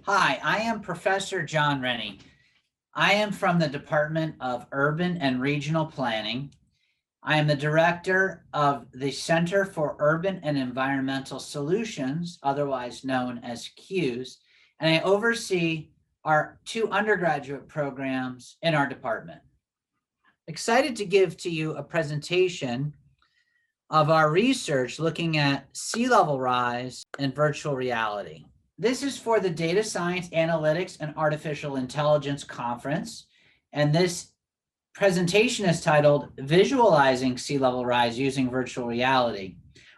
Hi, I am Professor John Renne. I am from the Department of Urban and Regional Planning. I am the director of the Center for Urban and Environmental Solutions, otherwise known as CUES, and I oversee our two undergraduate programs in our department. Excited to give to you a presentation of our research looking at sea level rise and virtual reality. This is for the Data Science, Analytics, and Artificial Intelligence Conference, and this presentation is titled Visualizing Sea Level Rise Using Virtual Reality.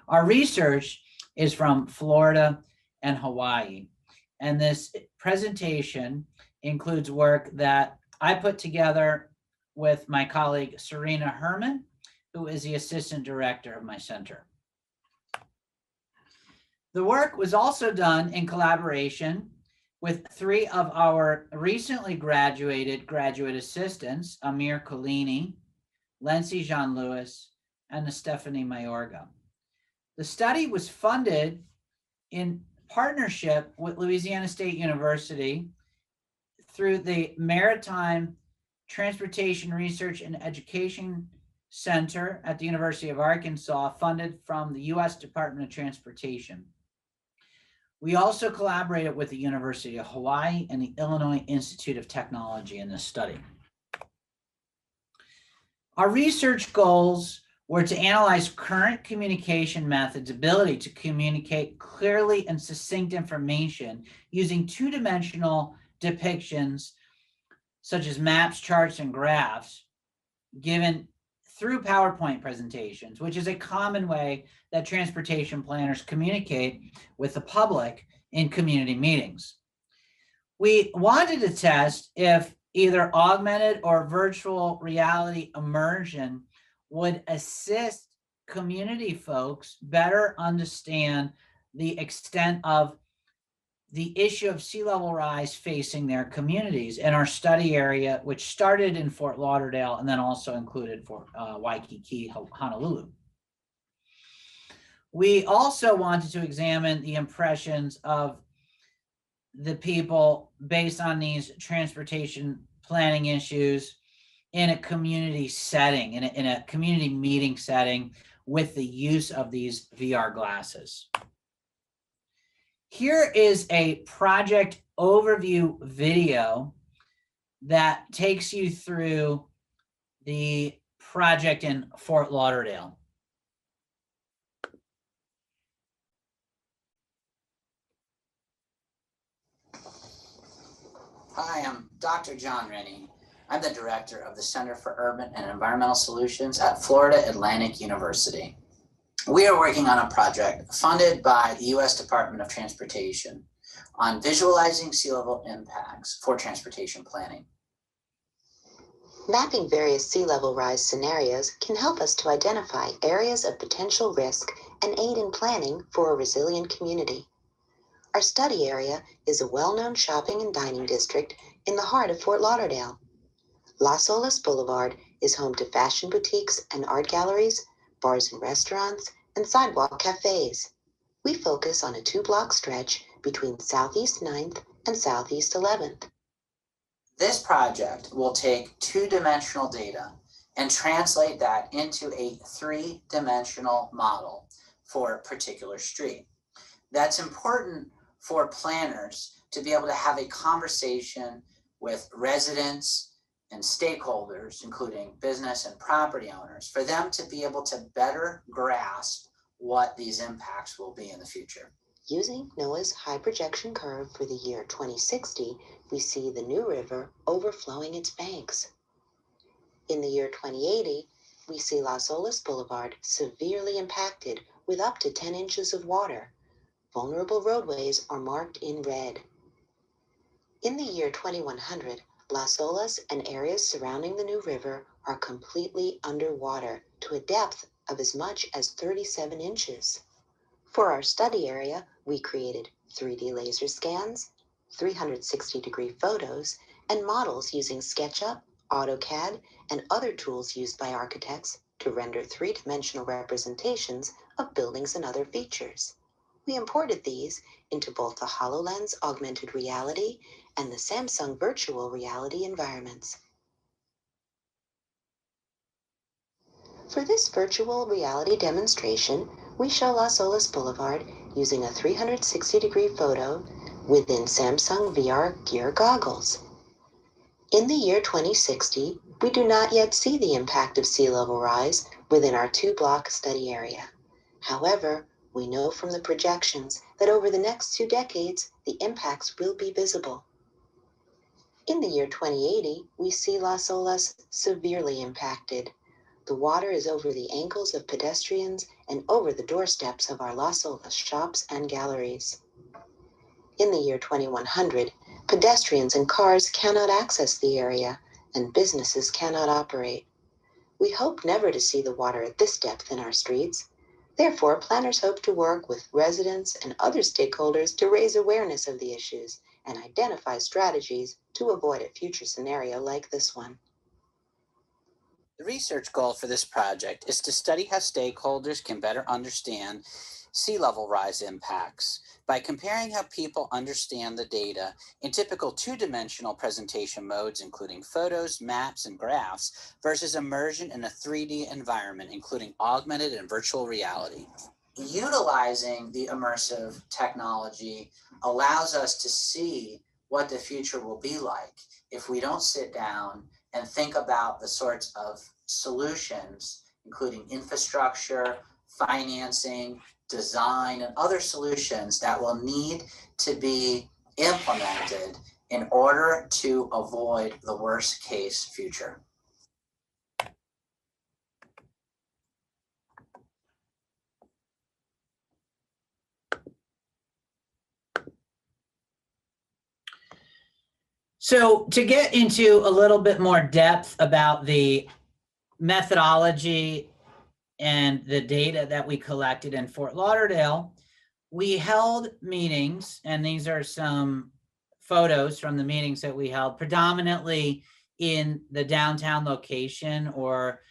Our research is from Florida and Hawaii, and this presentation includes work that I put together with my colleague Serena Hoermann, who is the assistant director of my center. The work was also done in collaboration with three of our recently graduated graduate assistants, Amir Collini, Lency Jean-Louis, and Stephanie Mayorga. The study was funded in partnership with Louisiana State University through the Maritime Transportation Research and Education Center at the University of Arkansas, funded from the U.S. Department of Transportation. We also collaborated with the University of Hawaii and the Illinois Institute of Technology in this study. Our research goals were to analyze current communication methods' ability to communicate clearly and succinct information using two-dimensional depictions such as maps, charts, and graphs given through PowerPoint presentations, which is a common way that transportation planners communicate with the public in community meetings. We wanted to test if either augmented or virtual reality immersion would assist community folks better understand the extent of the issue of sea level rise facing their communities in our study area, which started in Fort Lauderdale and then also included for Waikiki, Honolulu. We also wanted to examine the impressions of the people based on these transportation planning issues in a community setting, in a community meeting setting with the use of these VR glasses. Here is a project overview video that takes you through the project in Fort Lauderdale. Hi, I'm Dr. John Renne. I'm the director of the Center for Urban and Environmental Solutions at Florida Atlantic University. We are working on a project funded by the U.S. Department of Transportation on visualizing sea level impacts for transportation planning. Mapping various sea level rise scenarios can help us to identify areas of potential risk and aid in planning for a resilient community. Our study area is a well-known shopping and dining district in the heart of Fort Lauderdale. Las Olas Boulevard is home to fashion boutiques and art galleries, bars and restaurants, and sidewalk cafes. We focus on a 2-block stretch between Southeast 9th and Southeast 11th. This project will take two-dimensional data and translate that into a three-dimensional model for a particular street. That's important for planners to be able to have a conversation with residents and stakeholders, including business and property owners, for them to be able to better grasp what these impacts will be in the future. Using NOAA's high projection curve for the year 2060, we see the New River overflowing its banks. In the year 2080, we see Las Olas Boulevard severely impacted with up to 10 inches of water. Vulnerable roadways are marked in red. In the year 2100, Las Olas and areas surrounding the New River are completely underwater to a depth of as much as 37 inches. For our study area, we created 3D laser scans, 360-degree photos, and models using SketchUp, AutoCAD, and other tools used by architects to render three-dimensional representations of buildings and other features. We imported these into both the HoloLens augmented reality and the Samsung virtual reality environments. For this virtual reality demonstration, we show Las Olas Boulevard using a 360-degree photo within Samsung VR Gear goggles. In the year 2060, we do not yet see the impact of sea level rise within our two-block study area. However, we know from the projections that over the next 2 decades, the impacts will be visible. In the year 2080, we see Las Olas severely impacted. The water is over the ankles of pedestrians and over the doorsteps of our Las Olas shops and galleries. In the year 2100, pedestrians and cars cannot access the area, and businesses cannot operate. We hope never to see the water at this depth in our streets. Therefore, planners hope to work with residents and other stakeholders to raise awareness of the issues and identify strategies to avoid a future scenario like this one. The research goal for this project is to study how stakeholders can better understand sea level rise impacts by comparing how people understand the data in typical two-dimensional presentation modes, including photos, maps, and graphs, versus immersion in a 3D environment, including augmented and virtual reality. Utilizing the immersive technology allows us to see what the future will be like if we don't sit down and think about the sorts of solutions, including infrastructure, financing, design, and other solutions that will need to be implemented in order to avoid the worst case future. So to get into a little bit more depth about the methodology and the data that we collected in Fort Lauderdale, we held meetings, and these are some photos from the meetings that we held, predominantly in the downtown location or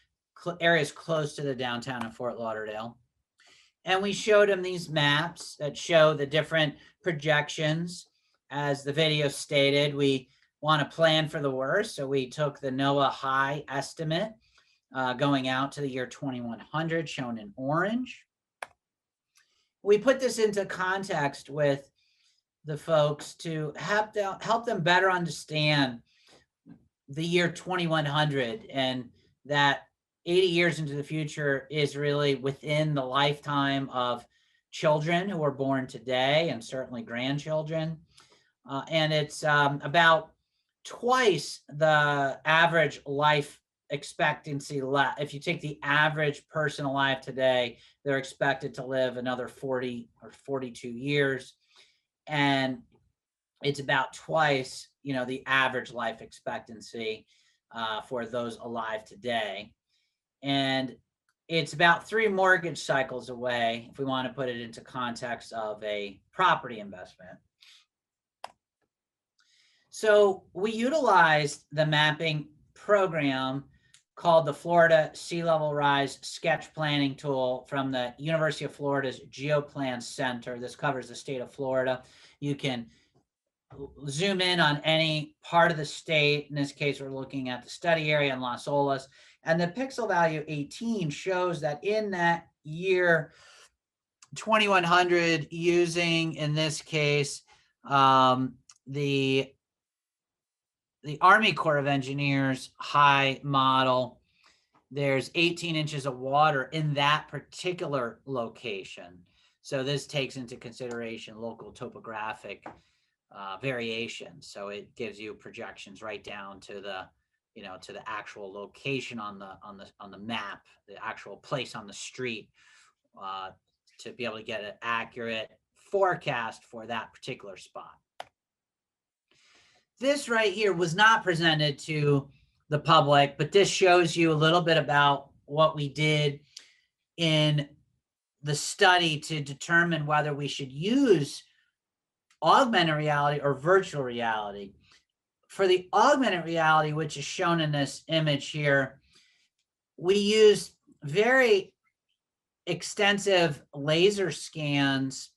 areas close to the downtown of Fort Lauderdale. And we showed them these maps that show the different projections. As the video stated, we want to plan for the worst. So we took the NOAA high estimate going out to the year 2100, shown in orange. We put this into context with the folks to help them better understand the year 2100, and that 80 years into the future is really within the lifetime of children who are born today and certainly grandchildren. And it's about twice the average life expectancy. If you take the average person alive today, they're expected to live another 40 or 42 years. And it's about twice, the average life expectancy for those alive today. And it's about 3 mortgage cycles away, if we want to put it into context of a property investment. So we utilized the mapping program called the Florida Sea Level Rise Sketch Planning Tool from the University of Florida's GeoPlan Center. This covers the state of Florida. You can zoom in on any part of the state. In this case, we're looking at the study area in Las Olas. And the pixel value 18 shows that in that year 2100, using, in this case, the Army Corps of Engineers high model, there's 18 inches of water in that particular location. So this takes into consideration local topographic variations. So it gives you projections right down to the, to the actual location on the map, the actual place on the street, to be able to get an accurate forecast for that particular spot. This right here was not presented to the public, but this shows you a little bit about what we did in the study to determine whether we should use augmented reality or virtual reality. For the augmented reality, which is shown in this image here, we used very extensive laser scans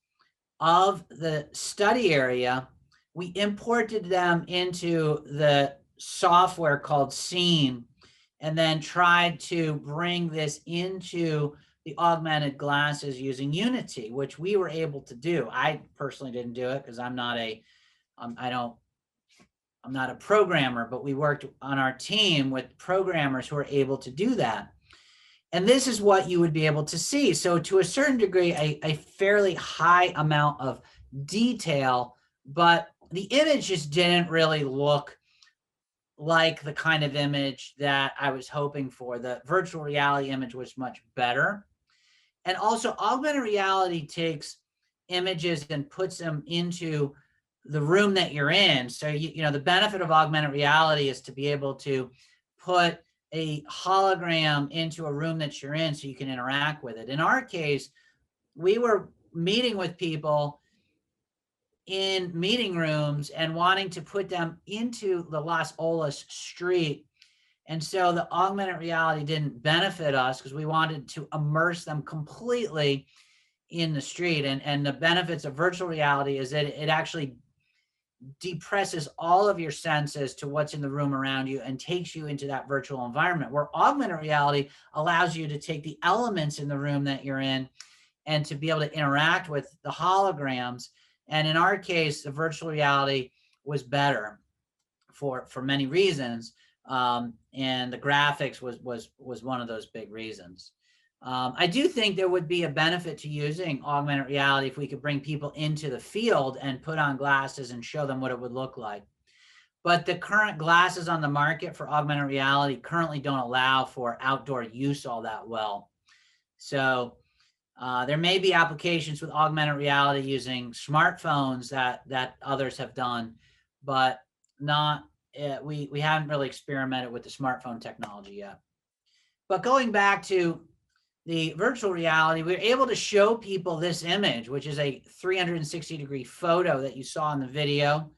of the study area, we imported them into the software called Scene, and then tried to bring this into the augmented glasses using Unity, which we were able to do. I personally didn't do it because I'm not a programmer, but we worked on our team with programmers who are able to do that. And this is what you would be able to see. So to a certain degree, a fairly high amount of detail, but the image just didn't really look like the kind of image that I was hoping for. The virtual reality image was much better. And also augmented reality takes images and puts them into the room that you're in. So, you know, the benefit of augmented reality is to be able to put a hologram into a room that you're in so you can interact with it. In our case, we were meeting with people in meeting rooms and wanting to put them into the Las Olas street. And so the augmented reality didn't benefit us because we wanted to immerse them completely in the street. And the benefits of virtual reality is that it actually depresses all of your senses to what's in the room around you and takes you into that virtual environment, where augmented reality allows you to take the elements in the room that you're in and to be able to interact with the holograms. And in our case, the virtual reality was better for many reasons. And the graphics was one of those big reasons. I do think there would be a benefit to using augmented reality if we could bring people into the field and put on glasses and show them what it would look like. But the current glasses on the market for augmented reality currently don't allow for outdoor use all that well. So there may be applications with augmented reality using smartphones that others have done, but not we haven't really experimented with the smartphone technology yet. But going back to the virtual reality, we were able to show people this image, which is a 360-degree photo that you saw in the video,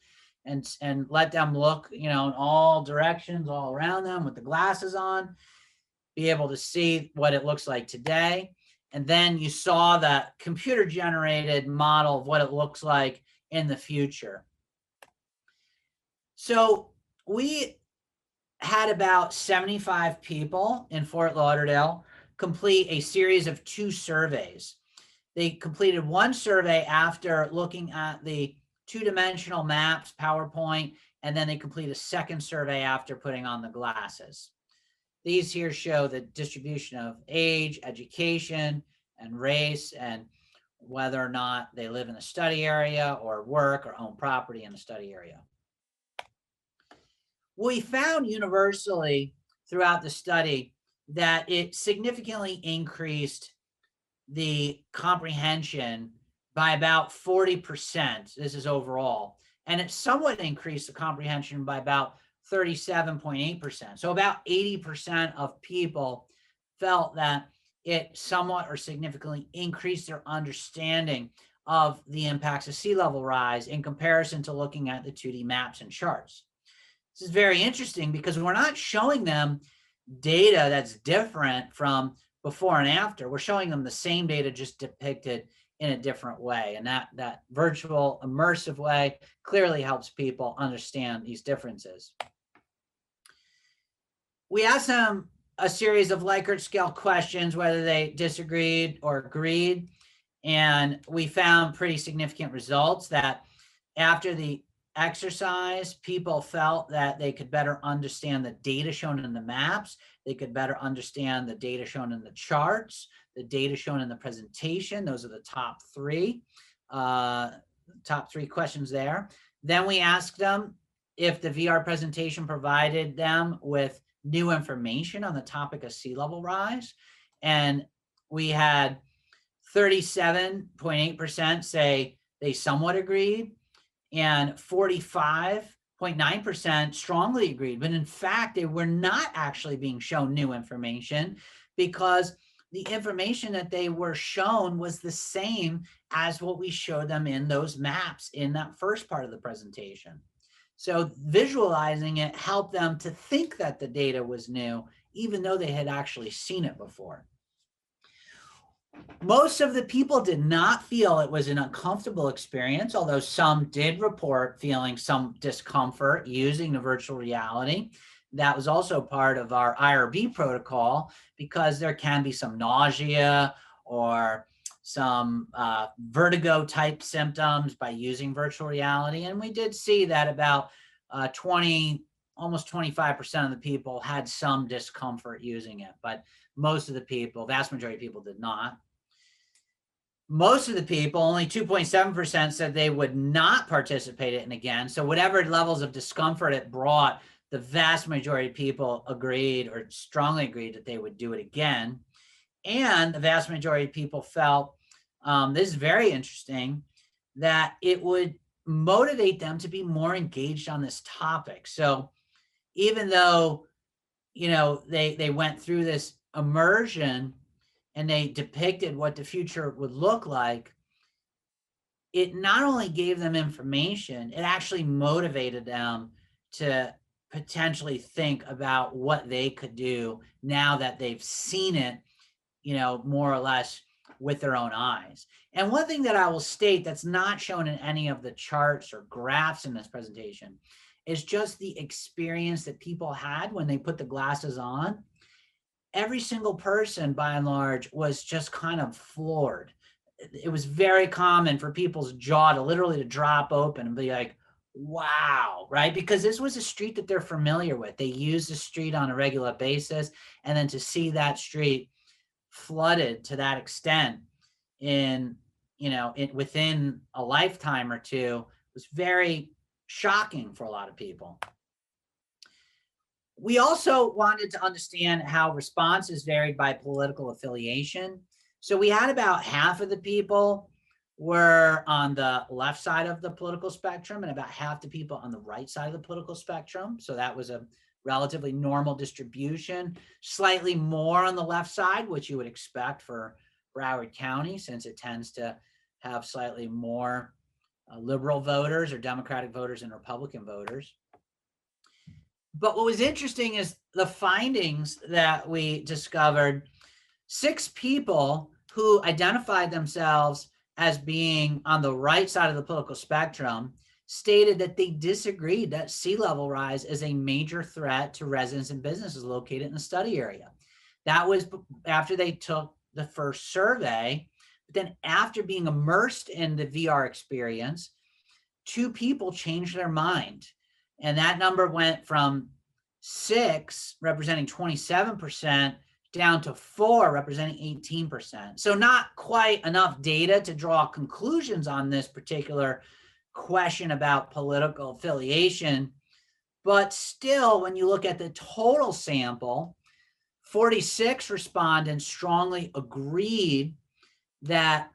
and let them look, you know, in all directions, all around them with the glasses on, be able to see what it looks like today. And then you saw that computer-generated model of what it looks like in the future. So we had about 75 people in Fort Lauderdale complete a series of 2 surveys. They completed one survey after looking at the 2-dimensional maps, PowerPoint, and then they complete a second survey after putting on the glasses. These here show the distribution of age, education, and race, and whether or not they live in the study area or work or own property in the study area. We found universally throughout the study that it significantly increased the comprehension by about 40%. This is overall. And it somewhat increased the comprehension by about 37.8%. So about 80% of people felt that it somewhat or significantly increased their understanding of the impacts of sea level rise in comparison to looking at the 2D maps and charts. This is very interesting because we're not showing them data that's different from before and after. We're showing them the same data, just depicted in a different way. And that virtual immersive way clearly helps people understand these differences. We asked them a series of Likert scale questions, whether they disagreed or agreed. And we found pretty significant results that after the exercise, people felt that they could better understand the data shown in the maps. They could better understand the data shown in the charts, the data shown in the presentation. Those are the top three questions there. Then we asked them if the VR presentation provided them with new information on the topic of sea level rise. And we had 37.8% say they somewhat agreed, and 45.9% strongly agreed. But in fact, they were not actually being shown new information because the information that they were shown was the same as what we showed them in those maps in that first part of the presentation. So visualizing it helped them to think that the data was new, even though they had actually seen it before. Most of the people did not feel it was an uncomfortable experience, although some did report feeling some discomfort using the virtual reality. That was also part of our IRB protocol because there can be some nausea or some vertigo type symptoms by using virtual reality. And we did see that about almost 25% of the people had some discomfort using it, but most of the people, vast majority of people did not. Most of the people, only 2.7% said they would not participate in it again. So whatever levels of discomfort it brought, the vast majority of people agreed or strongly agreed that they would do it again. And the vast majority of people felt, this is very interesting, that it would motivate them to be more engaged on this topic. So even though, they went through this immersion and they depicted what the future would look like, it not only gave them information, it actually motivated them to potentially think about what they could do now that they've seen it, more or less with their own eyes. And one thing that I will state that's not shown in any of the charts or graphs in this presentation is just the experience that people had when they put the glasses on. Every single person, by and large, was just kind of floored. It was very common for people's jaw to literally drop open and be like, wow, right? Because this was a street that they're familiar with. They use the street on a regular basis. And then to see that street flooded to that extent within a lifetime or two was very shocking for a lot of people. We also wanted to understand how responses varied by political affiliation. So we had about half of the people were on the left side of the political spectrum and about half the people on the right side of the political spectrum. So that was a relatively normal distribution, slightly more on the left side, which you would expect for Broward County, since it tends to have slightly more liberal voters or Democratic voters and Republican voters. But what was interesting is the findings that we discovered. 6 people who identified themselves as being on the right side of the political spectrum stated that they disagreed that sea level rise is a major threat to residents and businesses located in the study area. That was after they took the first survey. But then after being immersed in the VR experience, 2 people changed their mind. And that number went from 6, representing 27%, down to 4, representing 18%. So not quite enough data to draw conclusions on this particular question about political affiliation. But still, when you look at the total sample, 46 respondents strongly agreed that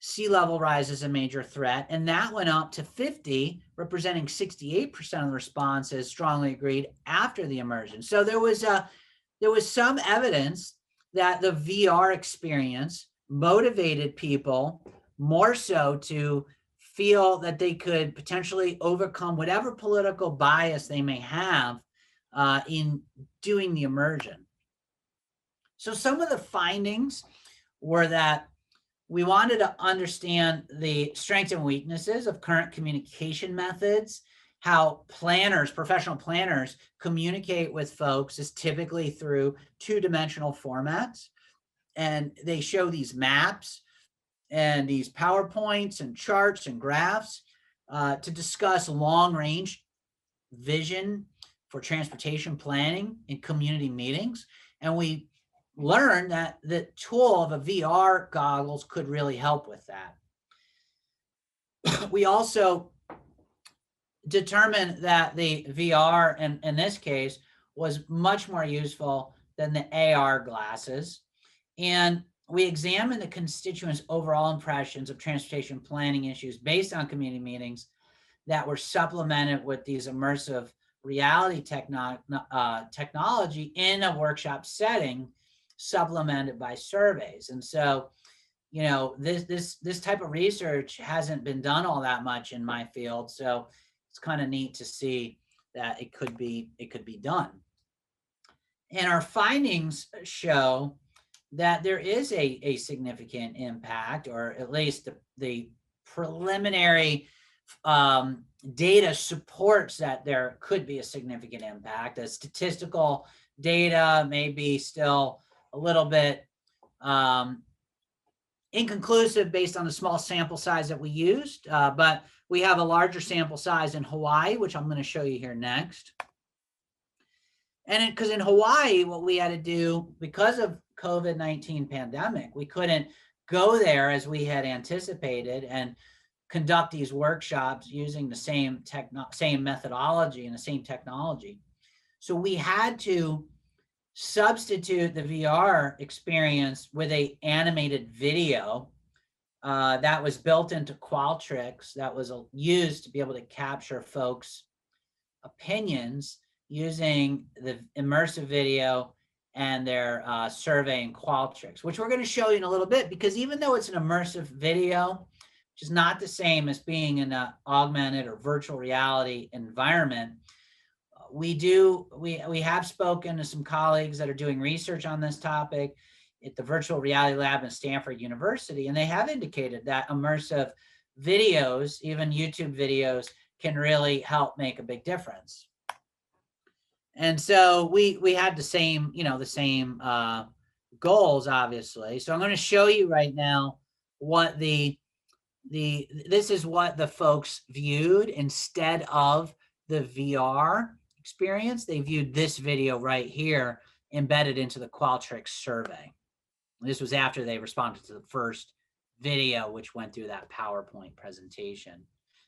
sea level rise is a major threat, and that went up to 50, representing 68% of the responses strongly agreed after the immersion. So there was some evidence that the VR experience motivated people more so to feel that they could potentially overcome whatever political bias they may have in doing the immersion. So some of the findings were that we wanted to understand the strengths and weaknesses of current communication methods, how planners, professional planners, communicate with folks is typically through 2-dimensional formats. And they show these maps and these PowerPoints and charts and graphs to discuss long-range vision for transportation planning in community meetings. And we learned that the tool of a VR goggles could really help with that. We also determined that the VR, in this case, was much more useful than the AR glasses. And we examined the constituents' overall impressions of transportation planning issues based on community meetings that were supplemented with these immersive reality technology in a workshop setting, supplemented by surveys. And so, this type of research hasn't been done all that much in my field. So it's kind of neat to see that it could be done. And our findings show that there is a significant impact, or at least the preliminary data supports that there could be a significant impact. The statistical data may be still a little bit inconclusive based on the small sample size that we used, but we have a larger sample size in Hawaii, which I'm going to show you here next. And because in Hawaii, what we had to do because of COVID-19 pandemic, we couldn't go there as we had anticipated and conduct these workshops using the same methodology and the same technology. So we had to substitute the VR experience with a animated video that was built into Qualtrics that was used to be able to capture folks' opinions using the immersive video and their survey in Qualtrics, which we're going to show you in a little bit, because even though it's an immersive video, which is not the same as being in an augmented or virtual reality environment, we have spoken to some colleagues that are doing research on this topic at the Virtual Reality Lab in Stanford University, and they have indicated that immersive videos, even YouTube videos, can really help make a big difference. And so we had the same, goals, obviously. So I'm going to show you right now what this is what the folks viewed instead of the VR experience. They viewed this video right here embedded into the Qualtrics survey. This was after they responded to the first video, which went through that PowerPoint presentation.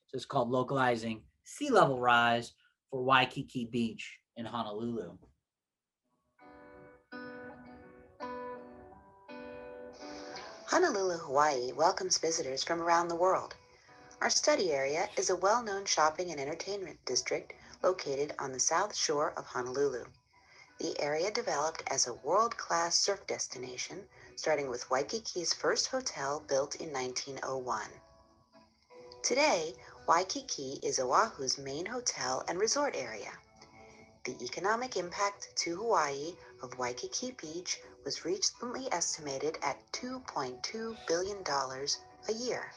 So it's called Localizing Sea Level Rise for Waikiki Beach in Honolulu. Honolulu, Hawaii welcomes visitors from around the world. Our study area is a well-known shopping and entertainment district located on the south shore of Honolulu. The area developed as a world-class surf destination, starting with Waikiki's first hotel built in 1901. Today, Waikiki is Oahu's main hotel and resort area. The economic impact to Hawaii of Waikiki Beach was recently estimated at $2.2 billion a year.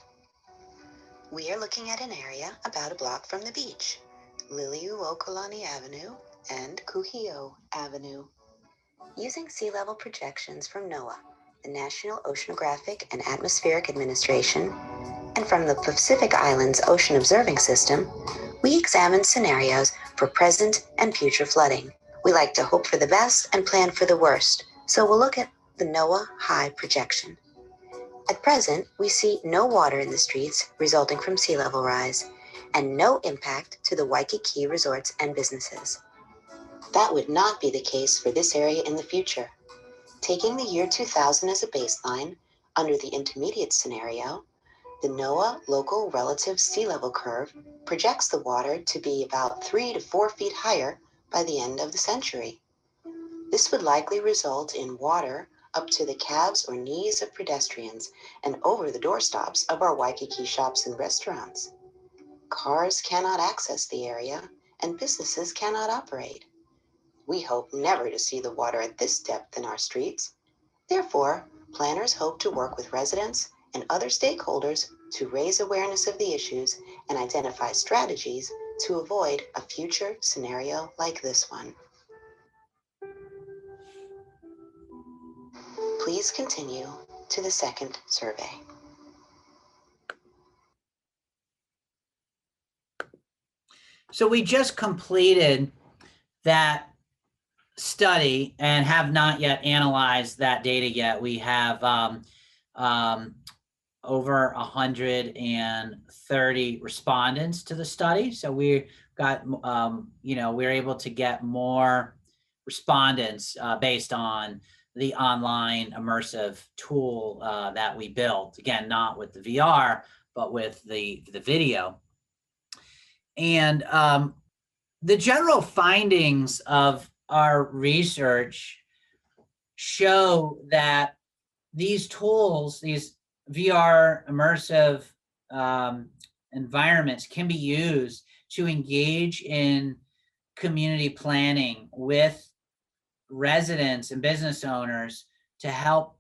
We are looking at an area about a block from the beach, Liliuokalani Avenue and Kuhio Avenue. Using sea level projections from NOAA, the National Oceanographic and Atmospheric Administration, and from the Pacific Islands Ocean Observing System, we examine scenarios for present and future flooding. We like to hope for the best and plan for the worst, so we'll look at the NOAA high projection. At present, we see no water in the streets resulting from sea level rise, and no impact to the Waikiki resorts and businesses. That would not be the case for this area in the future. Taking the year 2000 as a baseline, under the intermediate scenario, the NOAA Local Relative Sea Level Curve projects the water to be about 3 to 4 feet higher by the end of the century. This would likely result in water up to the calves or knees of pedestrians and over the doorstops of our Waikiki shops and restaurants. Cars cannot access the area, and businesses cannot operate. We hope never to see the water at this depth in our streets. Therefore, planners hope to work with residents and other stakeholders to raise awareness of the issues and identify strategies to avoid a future scenario like this one. Please continue to the second survey. So we just completed that study and have not yet analyzed that data yet. We have over 130 respondents to the study. So we got, we're able to get more respondents based on the online immersive tool that we built. Again, not with the VR, but with the video. And the general findings of our research show that these tools, these VR immersive environments, can be used to engage in community planning with residents and business owners to help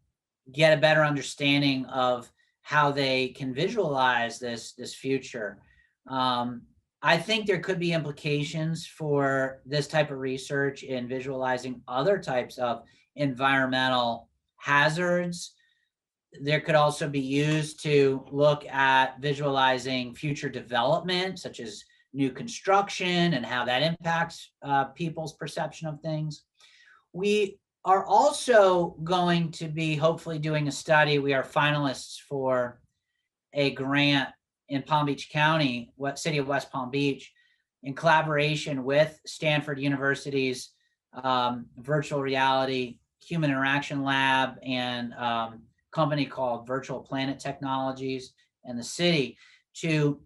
get a better understanding of how they can visualize this future. I think there could be implications for this type of research in visualizing other types of environmental hazards. There could also be used to look at visualizing future development, such as new construction and how that impacts people's perception of things. We are also going to be hopefully doing a study. We are finalists for a grant in Palm Beach County, city of West Palm Beach, in collaboration with Stanford University's virtual reality human interaction lab and company called Virtual Planet Technologies and the city to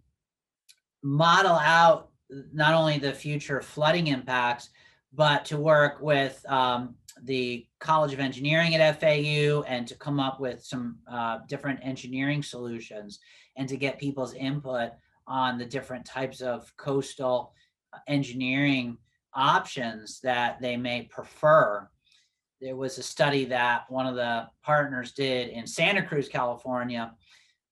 model out not only the future flooding impacts, but to work with the College of Engineering at FAU and to come up with some different engineering solutions and to get people's input on the different types of coastal engineering options that they may prefer. There was a study that one of the partners did in Santa Cruz, California,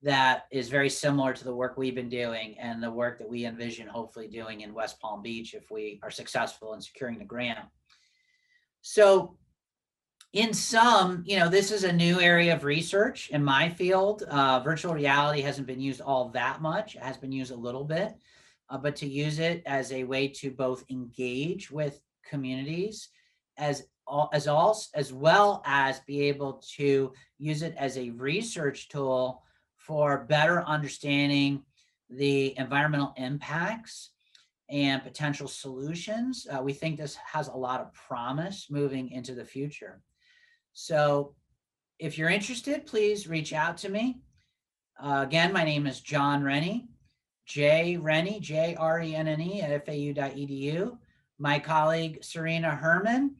that is very similar to the work we've been doing and the work that we envision hopefully doing in West Palm Beach if we are successful in securing the grant. So in sum, this is a new area of research in my field. Virtual reality hasn't been used all that much. It has been used a little bit, but to use it as a way to both engage with communities as well as be able to use it as a research tool for better understanding the environmental impacts and potential solutions. We think this has a lot of promise moving into the future. So if you're interested, please reach out to me. Again, my name is John Renne, Renne, Jrenne at FAU.edu. My colleague, Serena Hoermann,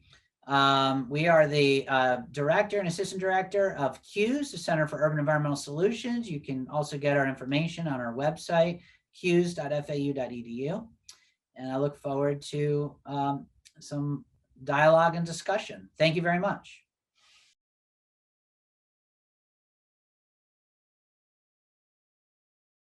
we are the director and assistant director of CUES, the Center for Urban Environmental Solutions. You can also get our information on our website, cues.fau.edu. And I look forward to some dialogue and discussion. Thank you very much.